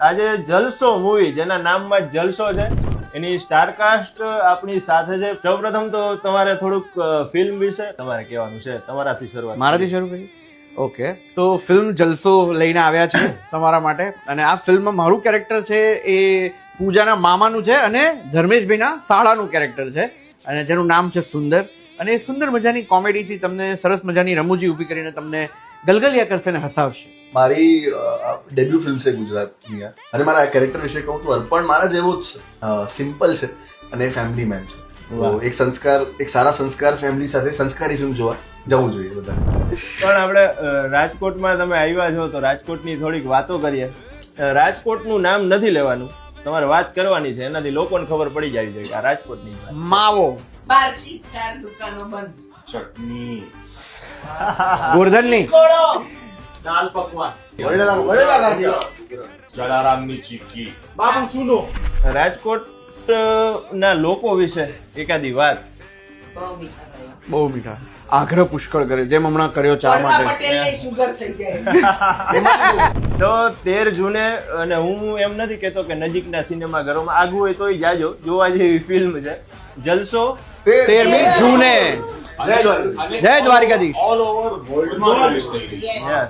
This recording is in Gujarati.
આજે જલસો મૂવી જેના નામમાં જ જલસો છે એની સ્ટારકાસ્ટ આપણી સાથે છે. સૌપ્રથમ તો તમારે થોડુંક ફિલ્મ વિશે તમારે કહેવાનું છે, તમારાથી શરૂઆત. મારાથી શરૂ કરી. ઓકે, તો ફિલ્મ જલસો લઈને આવ્યા છે તમારા માટે. અને આ ફિલ્મમાં મારું કેરેક્ટર છે એ પૂજાના મામાનું છે અને ધર્મેશભાઈના શાળાનું કેરેક્ટર છે અને જેનું નામ છે સુંદર. અને એ સુંદર મજાની કોમેડીથી તમને સરસ મજાની રમૂજી ઊભી કરીને તમને ગલગલિયા કરશે અને હસાવશે. મારી ડેબ્યુ ફિલ્મ છે ગુજરાતની આ. અને મારા કેરેક્ટર વિશે કહું તો અર્પણ મારા જેવો જ છે, સિમ્પલ છે અને ફેમિલી મેન છે. તો એક સારા સંસ્કાર ફેમિલી સાથે સંસ્કારી ફિલ્મ જોવા જવું જોઈએ બધા. પણ આપણે રાજકોટમાં તમે આવ્યા છો તો રાજકોટની થોડીક વાતો કરીએ. રાજકોટનું નામ નથી લેવાનું, તમારે વાત કરવાની છે, એનાથી લોકોને ખબર પડી જાય છે કે આ રાજકોટની વાત. માવો, બારથી 4 દુકાનો બંધ, ચટણી, ગોરધનની, દાલ પકવાન, વડેલા ગાંઠિયા, જલારામની ચીક્કી, બાબુ ચૂનો. રાજકોટ ના લોકો વિશે એકાદી વાત. બહુ મીઠા થયા. બહુ મીઠા, આગ્રહ પુષ્કળ કરે, જેમ હમણાં કર્યો ચા વડવા માટે. પટેલને સુગર થઈ જાય. તો 13 જૂને, અને હું એમ નથી કહેતો કે નજીકના સિનેમાઘરોમાં આગવું હોય તોય જાજો, જોવા જેવી ફિલ્મ છે જલસો. 13મી જૂને. જય દ્વારિકાધીશ. ઓલ ઓવર વર્લ્ડમાં રિલીઝ થઈ રહી છે. Yes. Yeah.